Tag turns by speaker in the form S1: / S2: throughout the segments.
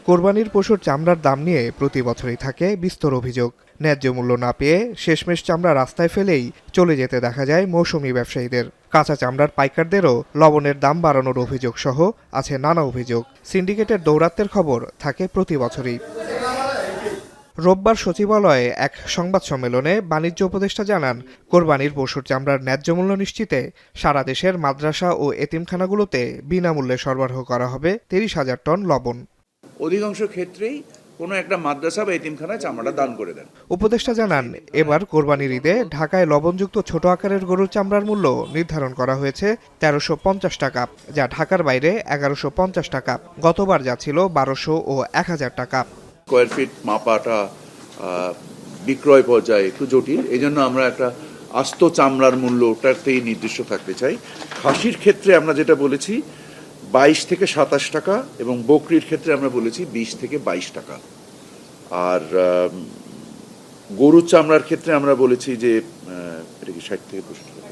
S1: কোরবানির পশুর চামড়ার দাম নিয়ে প্রতি বছরই থাকে বিস্তর অভিযোগ। ন্যায্য মূল্য না পেয়ে শেষমেশ চামড়া রাস্তায় ফেলেই চলে যেতে দেখা যায় মৌসুমি ব্যবসায়ীদের। কাঁচা চামড়ার পাইকারদেরও লবণের দাম বাড়ানোর অভিযোগ সহ আছে নানা অভিযোগ। সিন্ডিকেটের দৌরাত্ম্যের খবর থাকে প্রতি বছরই। রোববার সচিবালয়ে এক সংবাদ সম্মেলনে বাণিজ্য উপদেষ্টা জানান, কোরবানির পশুর চামড়ার ন্যায্য মূল্য নিশ্চিতে সারা দেশের মাদ্রাসা ও এতিমখানাগুলোতে বিনামূল্যে সরবরাহ করা হবে 30,000 টন লবণ।
S2: অধিকাংশ ক্ষেত্রেই কোনো একটা মাদ্রাসা বা এতিমখানায় চামড়াটা দান করে দেন।
S1: উপদেষ্টা জানান, এবার কোরবানির ঈদে ঢাকায় লবণযুক্ত ছোট আকারের গরুর চামড়ার মূল্য নির্ধারণ করা হয়েছে 1350 টাকা, যা ঢাকার বাইরে 1150 টাকা। গতবার যা ছিল 1200 ও 1000 টাকা।
S2: স্কোয়ার ফিট মাপাটা বিক্রয় পর্যায়ে একটু জটিল, এই জন্য আমরা একটা আস্ত চামড়ার মূল্য ওটাতেই নির্দিষ্ট থাকতে চাই। খাসির ক্ষেত্রে আমরা যেটা বলেছি 22 থেকে 27 টাকা, এবং বকরির ক্ষেত্রে আমরা বলেছি 20 থেকে 22 টাকা। আর গরুর চামড়ার ক্ষেত্রে আমরা বলেছি যে এটা কি 60 থেকে 65 টাকা,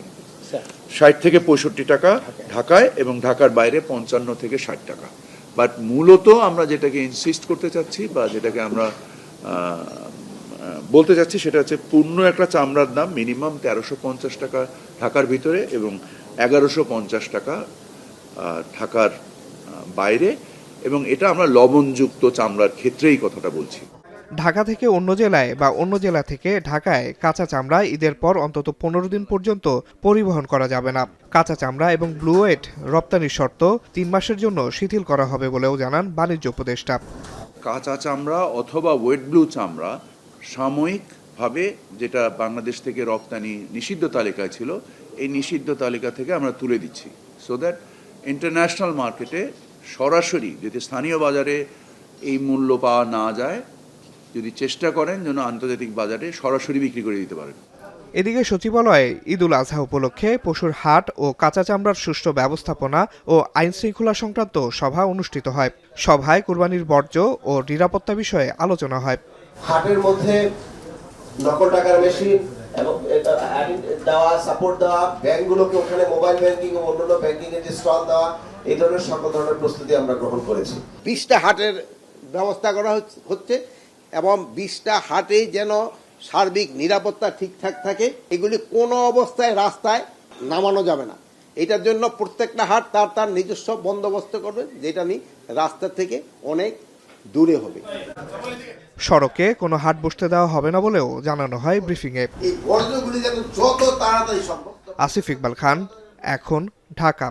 S2: 60 থেকে 65 টাকা ঢাকায়, এবং ঢাকার বাইরে 55 থেকে 60 টাকা। বাট মূলত আমরা যেটাকে ইনসিস্ট করতে চাচ্ছি বা যেটাকে আমরা বলতে চাচ্ছি সেটা হচ্ছে পূর্ণ একটা চামড়ার দাম মিনিমাম 1350 টাকা ঢাকার ভিতরে এবং 1150 টাকা ঢাকার বাইরে, এবং এটা আমরা লবণযুক্ত চামড়ার ক্ষেত্রেই কথাটা বলছি।
S1: ঢাকা থেকে অন্য জেলায় বা অন্য জেলা থেকে ঢাকায় কাঁচা চামড়া ঈদের পর অন্তত 15 দিন পর্যন্ত পরিবহন করা যাবে না। কাঁচা চামড়া এবং ব্লু ওয়েট রপ্তানির শর্ত 3 মাসের জন্য শিথিল করা হবে বলেও জানান বাণিজ্য উপদেষ্টা।
S2: কাঁচা চামড়া অথবা ওয়েট ব্লু চামড়া সাময়িকভাবে যেটা বাংলাদেশ থেকে রপ্তানি নিষিদ্ধ তালিকায় ছিল, এই নিষিদ্ধ তালিকা থেকে আমরা তুলে দিচ্ছি, সো দ্যাট ইন্টারন্যাশনাল মার্কেটে সরাসরি যদি স্থানীয় বাজারে এই মূল্য পাওয়া না যায়, যদি চেষ্টা করেন যেন আন্তর্জাতিক বাজারে সরাসরি বিক্রি করে দিতে পারেন।
S1: এদিকে সচিবালয়ে ঈদুল আজহা উপলক্ষে পশুর হাট ও কাঁচা চামড়ার সুষ্ঠু ব্যবস্থাপনা ও আইন শৃঙ্খলা সংক্রান্ত সভা অনুষ্ঠিত হয়। সভায় কুরবানির বর্জ্য ও নিরাপত্তা বিষয়ে আলোচনা হয়।
S3: হাটের মধ্যে নকল টাকার মেশিন এবং দেওয়া, সাপোর্ট দেওয়া, ব্যাংকগুলোকে ওখানে মোবাইল ব্যাংকিং ও অন্যান্য ব্যাংকিং এর যে স্টল দেওয়া, এই ধরনের সকল ধরনের প্রস্তুতি আমরা গ্রহণ করেছি।
S4: 20টা হাটের ব্যবস্থা করা হচ্ছে এবং 20টা হাটেই যেন সার্বিক নিরাপত্তা ঠিকঠাক থাকে। এগুলি কোনো অবস্থায় রাস্তায় নামানো যাবে না। এটার জন্য প্রত্যেকটা হাট তার নিজস্ব বন্দোবস্ত করবে, যেটা নিয়ে রাস্তা থেকে অনেক দূরে হবে।
S1: সড়কে কোনো হাট বসতে দেওয়া হবে না বলেও জানানো হয় ব্রিফিংয়ে।
S4: এই বর্জ্যগুলি যেন যত তাড়াতাড়ি সম্ভব।
S1: আসিফ ইকবাল খান, এখন, ঢাকা।